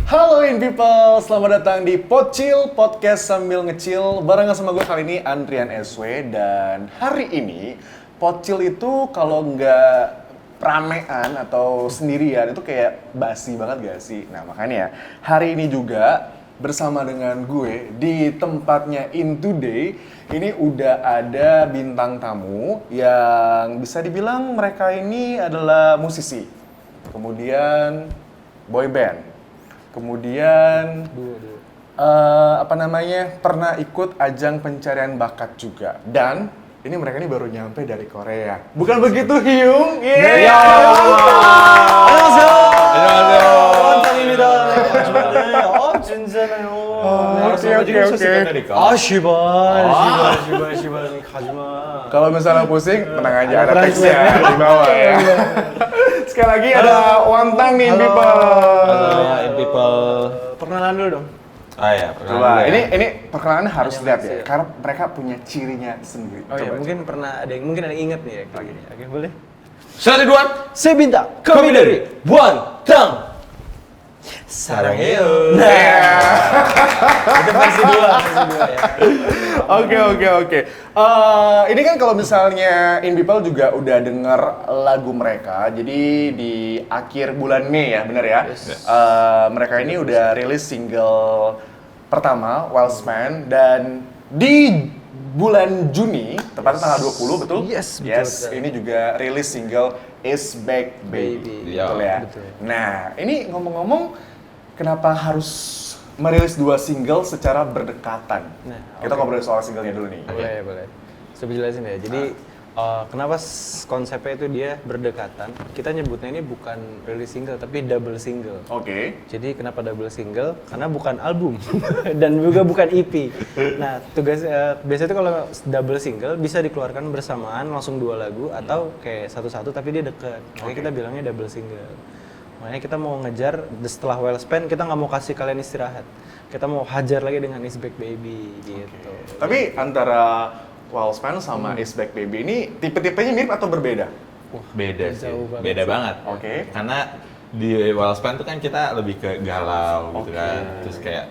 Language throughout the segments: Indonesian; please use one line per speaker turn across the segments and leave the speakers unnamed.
Halo In People, selamat datang di Pocil Podcast sambil ngecil. Barengan sama gue kali ini Andrian SW. Dan hari ini Pocil itu kalau nggak ramean atau sendirian itu kayak basi banget gak sih? Nah makanya hari ini juga bersama dengan gue di tempatnya In Today ini udah ada bintang tamu yang bisa dibilang mereka ini adalah musisi, kemudian boy band, kemudian pernah ikut ajang pencarian bakat juga. Dan ini mereka ini baru nyampe dari Korea. Bukan begitu, Hyung?
네, 안녕하세요. 원장입니다. 진짜나요.
Oke.
시발, 가지마.
Kalau misalnya pusing, tenang aja, ada teksnya di bawah ya. Sekali lagi ada Wantang nih, In People.
Halo, In People. Perkenalan dulu dong.
Coba, ini perkenalan harus lihat ya, karena mereka punya cirinya sendiri.
Oh iya,
Coba.
mungkin ada yang inget nih ya kayak gini. Oke, boleh.
Saya Ridwan.
Saya bintang. Kami dari Wantang. Sarangheyo. Itu versi 2 ya.
Oke. Ini kan kalau misalnya In People juga udah denger lagu mereka, jadi di akhir bulan Mei ya, bener ya?
Yes.
Mereka ini udah rilis single pertama, Wellspan, dan di bulan Juni, tepatnya tanggal 20, betul?
Yes, betul.
Ini juga rilis single Is Back Baby.
Baby.
Betul ya?
Betul.
Nah, ini ngomong-ngomong, kenapa harus merilis 2 single secara berdekatan?
Nah,
Kita
oke.
ngobrol soal singlenya dulu nih.
Boleh. Coba jelasin ya. Jadi kenapa konsepnya itu dia berdekatan? Kita nyebutnya ini bukan rilis single tapi double single.
Oke.
Jadi kenapa double single? Karena bukan album dan juga bukan EP. Nah, biasanya itu kalau double single bisa dikeluarkan bersamaan langsung 2 lagu atau kayak satu-satu tapi dia deket. Makanya kita bilangnya double single. Makanya kita mau ngejar setelah Wellspan, kita nggak mau kasih kalian istirahat. Kita mau hajar lagi dengan Is Back Baby gitu.
Tapi antara Wellspan sama Is Back Baby ini tipe-tipenya mirip atau berbeda?
Beda sih,
jauh banget
beda
sih.
banget.
Oke.
Karena di Wellspan tuh kan kita lebih ke galau gitu
Oke.
kan, terus kayak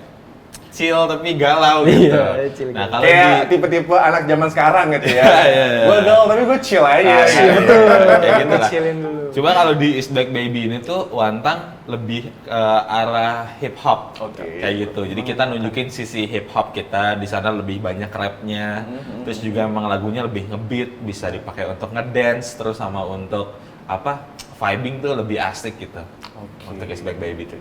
chill tapi galau gitu.
Iya, chill
Nah
galau.
kalau
Kayak
di
tipe-tipe anak zaman sekarang gitu ya.
Iya.
Gue gaul tapi gue chill aja.
iya,
Betul.
kayak gitu lah.
Chillin dulu.
Cuma kalau di Is Back Baby ini tuh Wantang lebih ke arah hip hop,
Oke.
kayak gitu. Jadi kita nunjukin sisi hip hop kita di sana lebih banyak rapnya, terus juga emang lagunya lebih ngebeat, bisa dipakai untuk ngedance, terus sama untuk vibing tuh lebih asik gitu.
Oke.
Untuk Is Back Baby tuh.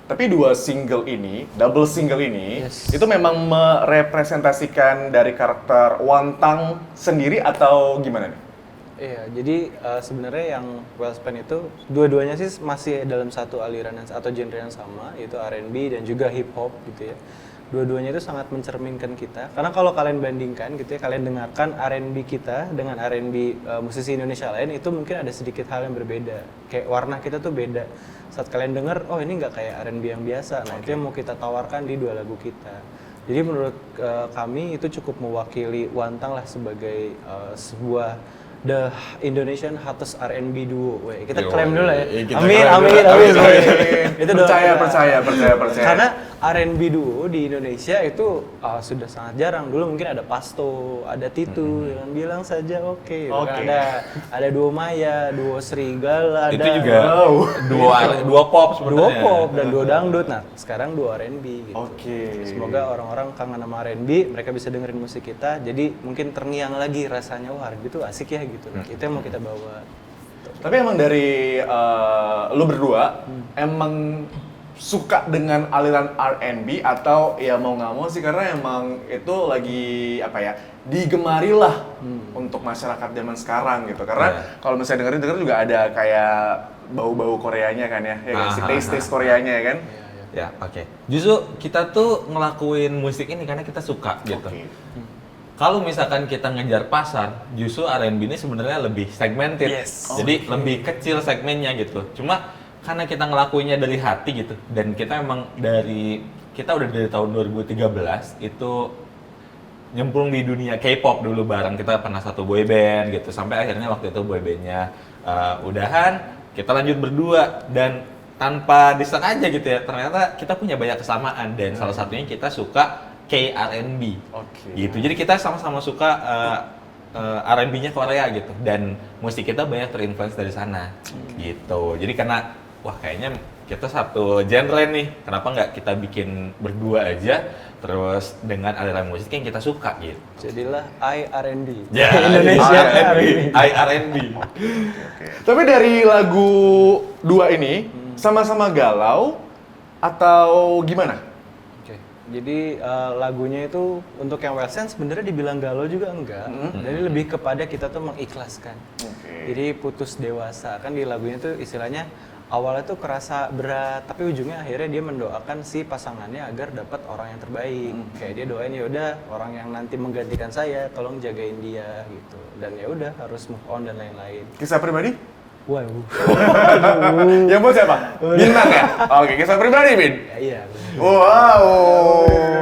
Tapi 2 single ini, double single ini,
Yes.
itu memang merepresentasikan dari karakter Wantang sendiri atau gimana nih?
Iya, jadi sebenarnya yang Wellspan itu dua-duanya sih masih dalam satu aliran atau genre yang sama, yaitu R&B dan juga hip hop gitu ya. Dua-duanya itu sangat mencerminkan kita. Karena kalau kalian bandingkan gitu ya, kalian dengarkan R&B kita dengan R&B musisi Indonesia lain itu mungkin ada sedikit hal yang berbeda. Kayak warna kita tuh beda. Saat kalian dengar, oh ini nggak kayak R&B yang biasa. Nah, itu yang mau kita tawarkan di 2 lagu kita. Jadi menurut kami itu cukup mewakili Wantang lah sebagai sebuah the Indonesian hottest R&B duo. Weh, kita
Yo,
klaim dulu lah ya.
kita
Amin.
Itu percaya.
Karena R&B duo di Indonesia itu sudah sangat jarang. Dulu mungkin ada Pasto, ada Titu yang bilang saja oke.
Oke.
Ada duo Maya, duo Serigala,
Itu
ada
juga dua pop
duo
sebenarnya.
pop dan duo dangdut. Nah, sekarang duo R&B gitu.
Oke.
Semoga orang-orang kangen sama R&B, mereka bisa dengerin musik kita. Jadi mungkin terngiang lagi rasanya, wah R&B tuh asik ya gitu. Itu yang mau kita bawa.
Tapi emang dari lu berdua emang suka dengan aliran R&B atau ya mau nggak mau sih karena emang itu lagi digemari lah untuk masyarakat zaman sekarang gitu. Karena kalau misalnya denger juga ada kayak bau-bau Koreanya kan ya, si taste Koreanya ya kan.
Ya, oke. Justru kita tuh ngelakuin musik ini karena kita suka gitu.
Oke.
Kalau misalkan kita ngejar pasar, justru R&B ini sebenarnya lebih segmented.
Yes.
Jadi lebih kecil segmennya gitu. Cuma karena kita ngelakuinnya dari hati gitu dan kita emang kita udah dari tahun 2013 itu nyemplung di dunia K-pop dulu bareng. Kita pernah satu boy band gitu. Sampai akhirnya waktu itu boy bandnya udahan, kita lanjut berdua dan tanpa disengaja gitu ya, ternyata kita punya banyak kesamaan dan salah satunya kita suka K-R&B.
Oke.
Gitu. Jadi kita sama-sama suka R&B-nya Korea gitu dan musik kita banyak terinfluence dari sana. Gitu. Jadi karena wah kayaknya kita satu genre nih, kenapa nggak kita bikin berdua aja terus dengan aliran musik yang kita suka gitu.
Jadilah I-R&B.
Ya,
Indonesia
R&B.
R&B.
R&B.
Tapi dari lagu dua ini sama-sama galau atau gimana?
Oke. Jadi lagunya itu untuk yang Well Sense sebenarnya dibilang galau juga enggak. Jadi lebih kepada kita tuh mengikhlaskan.
Oke.
Jadi putus dewasa kan di lagunya tuh istilahnya awalnya tuh kerasa berat tapi ujungnya akhirnya dia mendoakan si pasangannya agar dapat orang yang terbaik. Kayak dia doain ya udah orang yang nanti menggantikan saya tolong jagain dia gitu. Dan ya udah harus move on dan lain-lain.
Kisah pribadi?
Wow.
Yang buat siapa? Bintang ya? Oke, kisah pribadi, Bin.
Ya, iya.
Wow,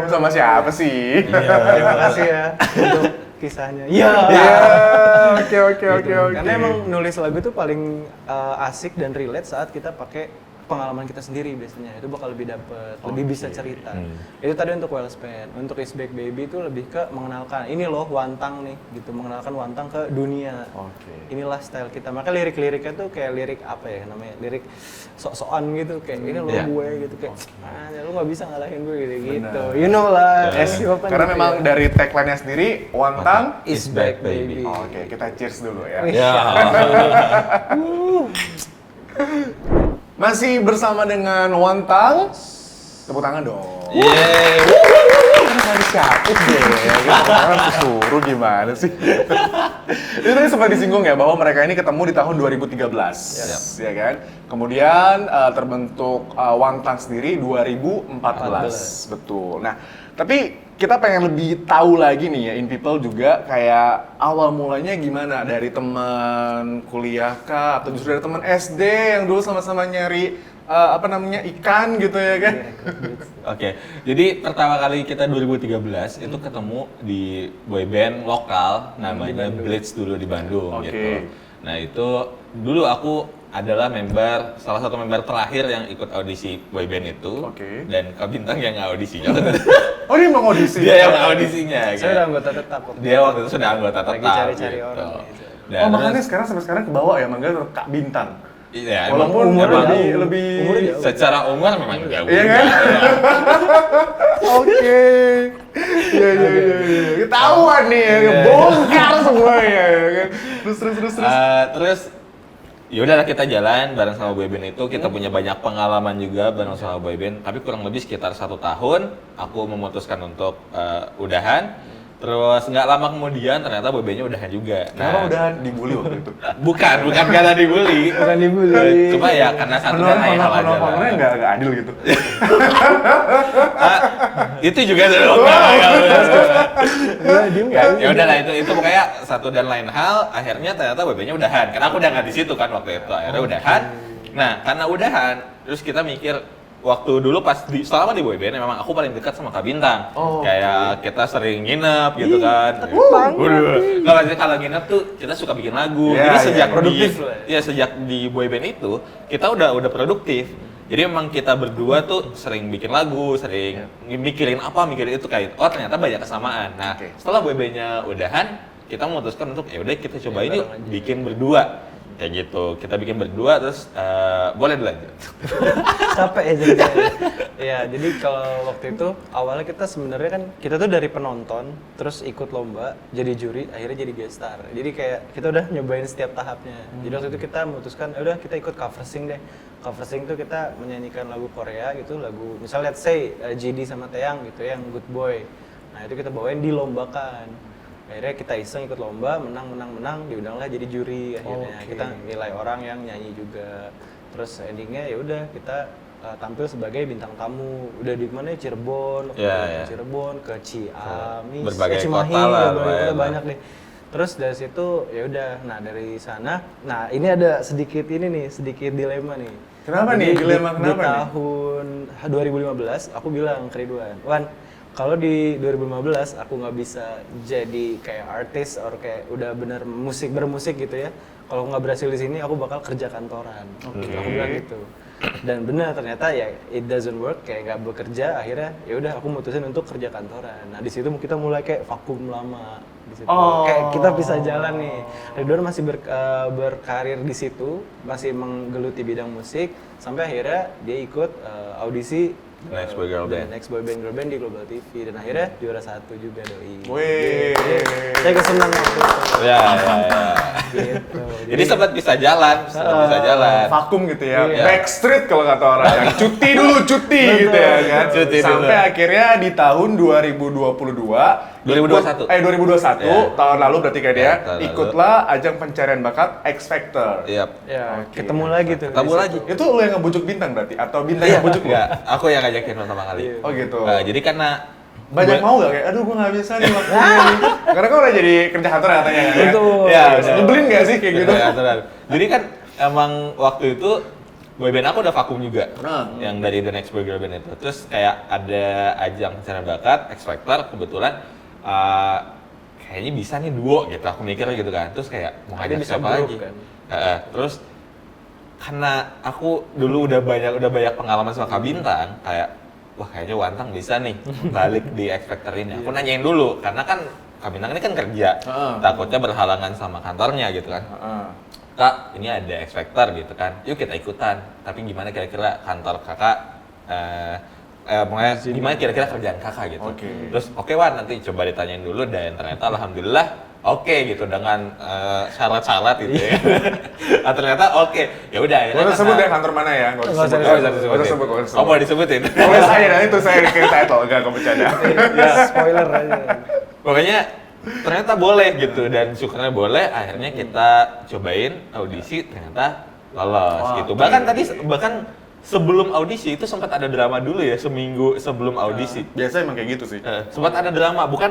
sama siapa sih?
Terima kasih ya untuk kisahnya. Iya.
Iya, oke.
Karena emang nulis lagu tuh paling asik dan relate saat kita pakai pengalaman kita sendiri biasanya. Itu bakal lebih dapet, lebih bisa cerita. Itu tadi untuk Well Spent. Untuk Is Back Baby itu lebih ke mengenalkan, ini loh Wantang nih, gitu. Mengenalkan Wantang ke dunia.
Oke.
Inilah style kita. Maka lirik-liriknya tuh kayak lirik apa ya namanya? Lirik sok-sokan gitu. Kayak ini loh gue gitu. Kayak, lu gak bisa ngalahin gue gitu. You know lah.
Karena memang dari tagline-nya sendiri, Wantang
Is Back Baby.
Oke, kita cheers dulu ya.
Ya.
Masih bersama dengan Wantang. Tepuk tangan dong.
Yeay.
Nggak disiapin deh, orang disuruh gimana sih? Itu tadi sempat disinggung ya bahwa mereka ini ketemu di tahun 2013, ya kan? Kemudian terbentuk Wantang sendiri 2014, betul. Nah, tapi kita pengen lebih tahu lagi nih ya, In People juga kayak awal mulanya gimana? Dari teman kuliah kah? Atau justru dari teman SD yang dulu sama-sama nyari ikan gitu ya kan?
Oke, jadi pertama kali kita 2013 itu ketemu di boyband lokal namanya Blitz dulu di Bandung
Oke.
gitu. Nah itu dulu aku adalah salah satu member terakhir yang ikut audisi boyband itu.
Oke.
Dan Kak Bintang yang audisinya.
Oh, dia mau audisi?
Dia yang audisinya.
Saya udah anggota tetap kok.
Dia waktu itu sudah anggota tetap.
Lagi cari-cari
gitu.
orang gitu.
Dan
Oh, makanya
terus-
sekarang sampai sekarang ke bawah ya, manggil Kak Bintang.
Iya,
Walaupun
emang-
umur
emang-
lebih
secara umur memang jauh.
Iya kan? Oke. Iya. Ketahuan nih ya, bongkar semuanya ya kan. Terus.
Terus ya udahlah kita jalan bareng sama boyband itu, kita punya banyak pengalaman juga bareng sama boyband, tapi kurang lebih sekitar 1 tahun aku memutuskan untuk udahan. Terus nggak lama kemudian ternyata boybandnya udahan juga.
Kenapa udah dibully waktu itu?
Bukan karena dibully.
Bukan dibully.
Cuma ya karena satu dan lain hal aja lah.
Penornya nggak adil gitu.
Itu juga dulu. Ya udahlah itu pokoknya satu dan lain hal. Akhirnya ternyata boybandnya udahan. Karena aku udah nggak di situ kan waktu itu. Akhirnya udahan. Nah karena udahan, terus kita mikir waktu dulu selama di boyband memang aku paling dekat sama Kak Bintang. Kayak kita sering nginep gitu kan. Waduh. Kalau kalau nginep tuh kita suka bikin lagu.
Iya,
Jadi
iya.
sejak di boyband itu kita udah produktif. Jadi memang kita berdua tuh sering bikin lagu, sering mikirin itu kayak ternyata banyak kesamaan. Nah, setelah boybandnya udahan, kita memutuskan untuk ya udah kita coba ini bikin berdua. Kayak gitu, kita bikin berdua terus boleh dilanjut.
Capek ya jadi. Ya, jadi kalau waktu itu awalnya kita sebenarnya kan kita tuh dari penonton terus ikut lomba jadi juri akhirnya jadi guest star. Jadi kayak kita udah nyobain setiap tahapnya. Jadi waktu itu kita memutuskan udah kita ikut cover sing deh. Cover sing tuh kita menyanyikan lagu Korea gitu, lagu misalnya let's say JD sama Taeyang gitu yang Good Boy. Nah, itu kita bawain dilombakan. Akhirnya kita iseng ikut lomba, menang, diundanglah jadi juri akhirnya. Kita nilai orang yang nyanyi juga. Terus endingnya ya udah kita tampil sebagai bintang tamu. Udah di mana ya? Cirebon, Cirebon ke Ciamis,
berbagai
Cimahi,
kota lah,
berbagai banyak deh. Terus dari situ ya udah, nah dari sana, nah ini ada sedikit dilema nih.
Kenapa nih? Dilema kenapa nih?
Di tahun 2015 aku bilang ke Ridwan, Wan, kalau di 2015 aku nggak bisa jadi kayak artis atau kayak udah bener bermusik gitu ya. kalau nggak berhasil di sini aku bakal kerja kantoran. Aku bilang gitu. Dan benar ternyata ya it doesn't work, kayak nggak bekerja, akhirnya ya udah aku mutusin untuk kerja kantoran. Nah di situ kita mulai kayak vakum lama di situ. Kayak kita bisa jalan nih. Ridwan masih berkarir di situ, masih menggeluti bidang musik sampai akhirnya dia ikut audisi
Next Boy Girl Band.
Next Boy Band Girl Band di Global TV dan akhirnya juara 1 juga doi.
Wih.
Saya kesenang waktu itu.
Ya.
Gitu.
Jadi sempat bisa jalan.
Vakum gitu ya,
Iya.
backstreet kalau kata orang yang cuti dulu gitu ya kan.
Cuti dulu.
Sampai akhirnya di tahun 2022
2021.
2021
Iya.
tahun lalu berarti kayak dia
Iya, tahun lalu.
ikutlah ajang pencarian bakat X Factor.
Iya.
Ya,
Oke.
ketemu lagi tuh.
Ketemu
di
lagi.
situ.
Itu lo yang ngebujuk bintang berarti atau bintang yang ngebujuk lo?
Enggak, aku yang ngajakin pertama kali.
Oh gitu.
Jadi karena
Banyak
gua-
mau gak kayak, aduh gue gak bisa nih waktunya nih. Karena kan udah jadi kerja kantor ya katanya kan.
Betul.
Ya, nyebelin gak sih kayak gitu?
Ya, aturan. Jadi kan emang waktu itu boyband aku udah vakum juga, yang dari The Next Boy Girl Band itu. Terus kayak ada ajang pencarian bakat, X Factor, kebetulan kayaknya bisa nih duo gitu, aku mikirnya gitu kan. Terus kayak mau
Ada
ngajak
bisa
siapa
grup
lagi?
kan?
Terus karena aku dulu udah banyak pengalaman sama Kak Bintang, kayak wah kayaknya Wantang bisa nih balik di X Factor ini. Aku nanyain dulu, karena kan Kak Bintang ini kan kerja, takutnya berhalangan sama kantornya gitu kan. Kak, ini ada X Factor gitu kan, yuk kita ikutan. Tapi gimana kira-kira kantor kakak, pokoknya gimana kira-kira kerjaan kakak gitu.
Oke.
Terus oke Wan, nanti coba ditanyain dulu dan ternyata alhamdulillah oke gitu dengan syarat-syarat gitu ya. Nah, ternyata oke, ya udah.
Gak usah sebut ya kantor mana ya, gak usah sebut.
Nggak
Gak usah sebut.
Oh mau disebutin?
Boleh saya, nanti itu saya kirim title, enggak, gue bercanda.
Ya, spoiler aja.
Pokoknya ternyata boleh gitu dan syukurnya boleh, akhirnya kita cobain audisi ternyata lolos
Wah,
gitu. Bahkan sebelum audisi itu sempat ada drama dulu ya, seminggu sebelum audisi.
Biasa emang kayak gitu sih.
Sempat ada drama, bukan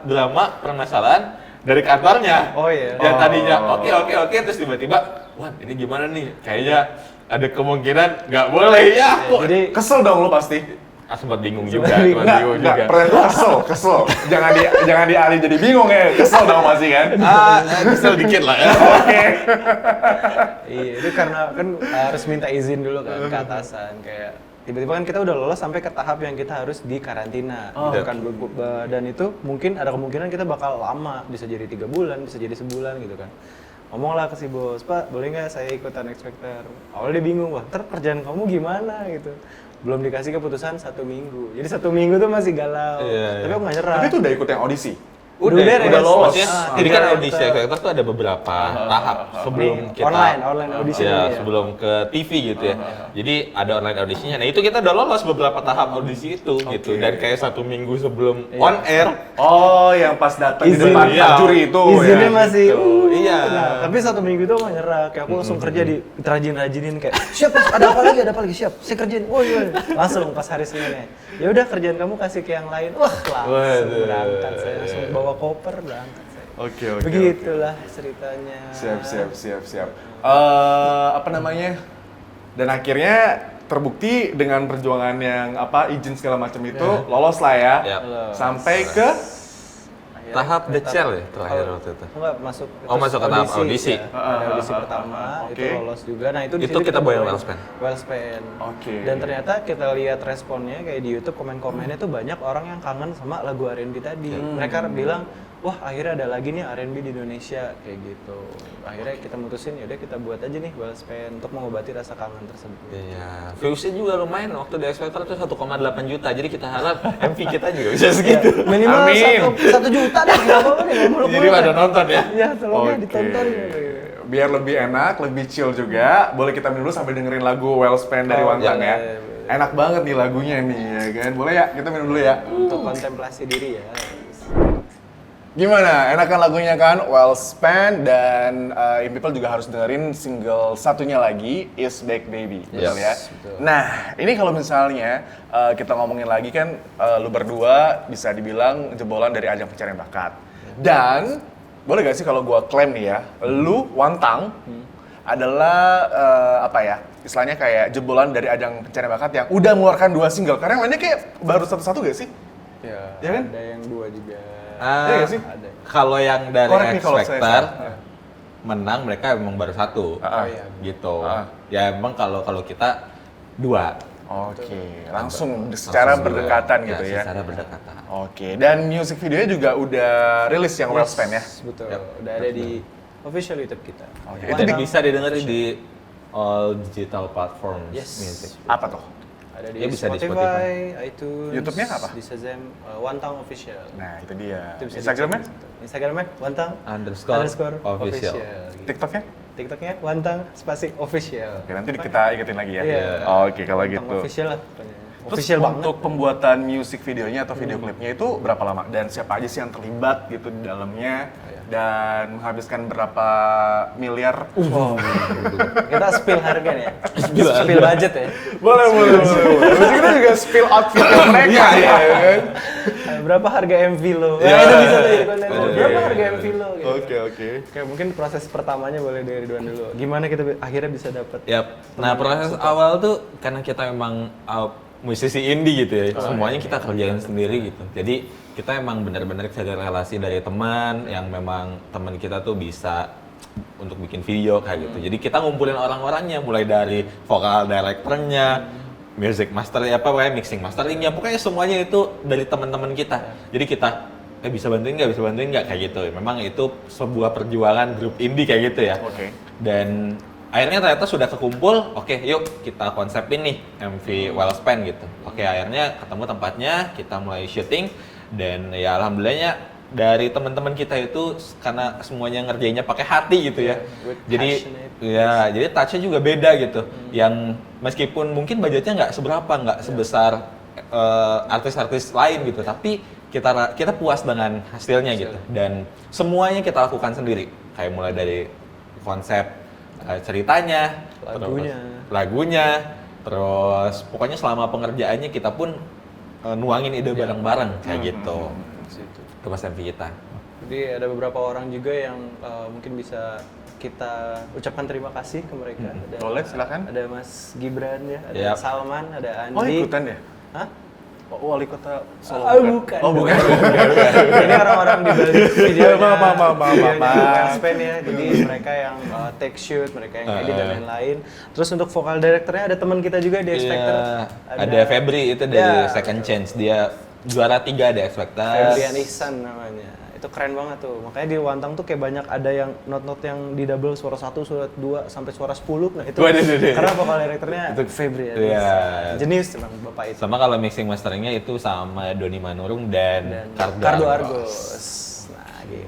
drama permasalahan dari kantornya.
Oh iya.
Yang tadinya oke terus tiba-tiba, wah ini gimana nih? Kayaknya ada kemungkinan nggak boleh ya.
Jadi
Kesel dong lo pasti.
Sempat bingung juga,
Enggak, kesel. Jangan dialih jadi bingung ya. Kesel dong pasti kan.
Kesel dikit lah ya.
Oke.
iya, itu karena kan harus minta izin dulu kan ke atasan, kayak tiba-tiba kan kita udah lolos sampai ke tahap yang kita harus di karantina gitu kan. Dan itu mungkin ada kemungkinan kita bakal lama, bisa jadi 3 bulan, bisa jadi sebulan gitu kan. Ngomonglah ke si bos, Pak boleh nggak saya ikutan X Factor? Awalnya dia bingung, wah ntar kerjaan kamu gimana gitu. Belum dikasih keputusan 1 minggu, jadi 1 minggu tuh masih galau.
Iya.
Tapi aku nggak nyerah.
Tapi itu udah ikut yang audisi.
Udah beres.
udah lolos.
Maksudnya,
Jadi kan
udah
audisi X Factor tuh ada beberapa tahap sebelum
Nih,
kita
online audisi
ya,
dulu ya.
sebelum ke TV gitu ya. Jadi ada online audisinya. Nah itu kita udah lolos beberapa tahap audisi itu gitu. Dan kayak 1 minggu sebelum on air.
Oh, yang pas datang di
Izin,
depan
iya.
juri itu
Izinnya
ya.
masih
Iya.
Nah, tapi 1 minggu itu nggak nyerah, kayak aku langsung kerja di rajin-rajinin kayak siap Mas, ada apa lagi siap saya kerjain. Oh iya, langsung pas hari Seninnya ya udah kerjaan kamu kasih ke yang lain. Wah langsung
Waduh.
berangkat, saya langsung bawa koper berangkat saya.
Oke.
Begitulah ceritanya.
Siap. Apa namanya? Dan akhirnya terbukti dengan perjuangan yang izin segala macam itu lolos lah ya.
Ya.
Sampai ke
Akhirnya
Tahap
ke
Decel ya terakhir waktu itu.
Enggak, masuk
Oh, masuk ke tahap audisi.
Ya. Ada audisi pertama,
Oke.
itu lolos juga. Nah, itu di
Itu
situ
kita bawain
bawain
Wellspan.
Wellspan.
Oke.
Dan ternyata kita lihat responnya kayak di YouTube, komen-komennya tuh banyak orang yang kangen sama lagu R&B tadi. Mereka bilang, "Wah, akhirnya ada lagi nih R&B di Indonesia." Kayak gitu. Akhirnya kita mutusin ya udah kita buat aja nih Wellspan untuk mengobati rasa kangen tersebut.
Iya, viewsnya juga lumayan waktu di X Factor tuh 1,8 juta. Jadi kita harap MV kita juga bisa segitu.
Minimal
Amin.
1 juta deh, nggak apa-apa deh, nggak muluk-muluk.
Jadi pada nonton ya.
Iya, tolong
Oke.
ditonton.
Biar lebih enak, lebih chill juga. Boleh kita minum dulu sambil dengerin lagu Wellspan dari Wantang ya.
boleh.
Enak banget nih lagunya nih ya kan. Boleh ya? Kita minum dulu ya.
Untuk kontemplasi diri ya.
Gimana? Enakan lagunya kan? Wellspan dan In People juga harus dengerin single satunya lagi, Is Back Baby. Betul ya?
betul.
Nah, ini kalau misalnya kita ngomongin lagi kan lu berdua bisa dibilang jebolan dari ajang pencarian bakat. Dan boleh gak sih kalau gua klaim nih ya, lu Wantang adalah istilahnya kayak jebolan dari ajang pencarian bakat yang udah mengeluarkan 2 single. Karena yang lainnya kayak baru satu-satu gak sih?
Ya,
Ya kan?
ada yang 2 juga.
Iya nggak sih?
Ada.
Kalau yang dari
Korek nih
X
kalau saya
Factor,
salah.
menang mereka emang baru satu,
iya.
gitu. Ya emang kalau kita dua.
Oke, langsung secara
Langsung
berdekatan
dua.
gitu ya.
Secara berdekatan.
Oke, dan music videonya juga udah rilis yang Wellspan ya?
Betul.
Yap.
Udah ada di official YouTube kita.
Oke.
Itu bisa didengerin di all digital platform
Yes.
music.
Apa tuh?
Ada di
Ya, bisa di
Spotify, iTunes,
YouTube-nya apa?
di Shazam, Wantang Official.
Nah, itu dia.
Itu bisa
Instagramnya?
dicek di situ. Instagramnya Wantang
Underscore official.
gitu.
TikToknya?
TikToknya Wantang spasi official.
Oke, nanti kita ingetin lagi ya.
Iya.
Oke, kalau
Wantang
gitu.
official lah pokoknya.
Terus
Official banget.
untuk pembuatan music videonya atau video klipnya itu berapa lama? Dan siapa aja sih yang terlibat gitu di dalamnya? Dan menghabiskan berapa miliar?
Wow. Kita spill harga nih ya. Spill budget ya.
Boleh. Terus kita juga spill outfitnya mereka ya kan?
Berapa harga MV lo?
Iya.
Itu bisa tuh jadi konten.
Oke.
Berapa harga MV lo? Gitu.
Oke.
Oke, mungkin proses pertamanya boleh dari Ridwan dulu. Gimana kita akhirnya bisa dapat?
Yap. Nah, proses awal tuh karena kita memang musisi indie gitu ya. Semuanya kita kerjain sendiri gitu. Jadi kita emang benar-benar cari relasi dari teman yang memang teman kita tuh bisa untuk bikin video kayak gitu. Jadi kita ngumpulin orang-orangnya mulai dari vokal directornya, music masternya apa kayak mixing masteringnya, pokoknya semuanya itu dari teman-teman kita. Jadi kita bisa bantuin nggak kayak gitu. Memang itu sebuah perjuangan grup indie kayak gitu ya.
Oke.
Dan akhirnya ternyata sudah kekumpul, oke yuk kita konsepin nih MV Wellspan gitu. Oke, akhirnya ketemu tempatnya, kita mulai syuting dan ya alhamdulillahnya dari teman-teman kita itu karena semuanya ngerjainnya pakai hati gitu ya. Jadi jadi touch-nya juga beda gitu. Yang meskipun mungkin budgetnya nggak seberapa, nggak sebesar artis-artis lain gitu, tapi kita puas dengan hasilnya gitu. Dan semuanya kita lakukan sendiri. Kayak mulai dari konsep ceritanya, lagunya, terus pokoknya selama pengerjaannya kita pun nuangin ide bareng-bareng kayak gitu. Itu pas MV kita.
Jadi ada beberapa orang juga yang mungkin bisa kita ucapkan terima kasih ke mereka.
Boleh, silakan.
Ada Mas Gibran ya, ada
Yap.
Salman, ada Andi.
Oh, ikutan ya?
Hah?
Oh, wali kota Solo.
Bukan.
Oh, bukan.
Ini orang-orang di balik videonya.
Maaf.
Wellspan ya. Jadi mereka yang take shoot, mereka yang edit dan lain-lain. Terus untuk vokal directornya ada teman kita juga di X Factor.
Ada Febri itu dari Second Chance, dia juara 3 di X Factor.
Febrian Ihsan namanya. Itu keren banget tuh. Makanya di Wantang tuh kayak banyak ada yang not-not yang di double suara 1, suara 2 sampai suara 10. Nah, itu
Waduh.
karena vokal directornya
Itu
Febrian.
iya.
Jenius emang Bapak itu.
Sama kalau mixing masteringnya itu sama Doni Manurung dan
Kardo Argos. Nah, gitu.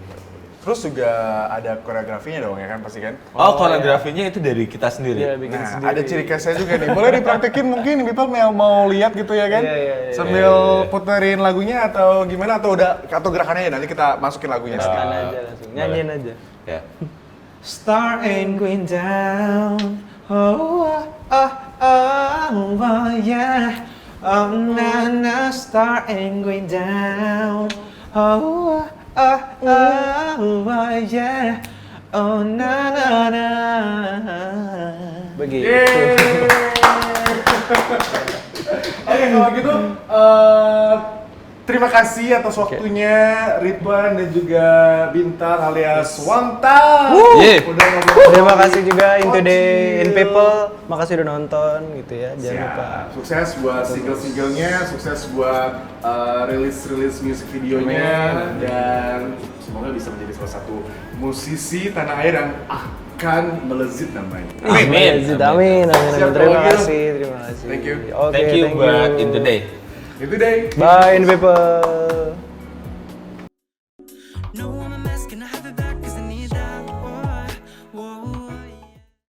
Terus juga ada koreografinya dong ya kan pasti kan?
Oh, koreografinya itu dari kita sendiri.
Iya, bikin
Nah,
sendiri.
ada ciri khasnya juga nih. Boleh dipraktekin mungkin people mau lihat gitu ya kan?
Iya.
Sambil puterin lagunya atau gimana atau gerakannya ya nanti kita masukin lagunya
Kan
sedikit.
aja langsung. Nyanyiin aja.
Ya. Star ain't going down. Oh, yeah. Oh, na, star ain't going down. Oh, yeah. Oh, na.
Begitu.
Oke, kalau gitu terima kasih atas waktunya Ridwan dan juga Bintang alias Wantang. Udah ngobrol.
Terima kasih juga Into Day in People. Makasih udah nonton gitu ya. Jangan lupa.
Sukses buat single-singlenya, sukses buat rilis music videonya dan semoga bisa menjadi salah satu musisi tanah air yang akan melezit namanya.
Amin.
Amin.
Siap,
Terima
kalau gitu.
kasih.
Thank you.
Oke,
Thank you buat In The Day.
Itu deh.
Bye in People.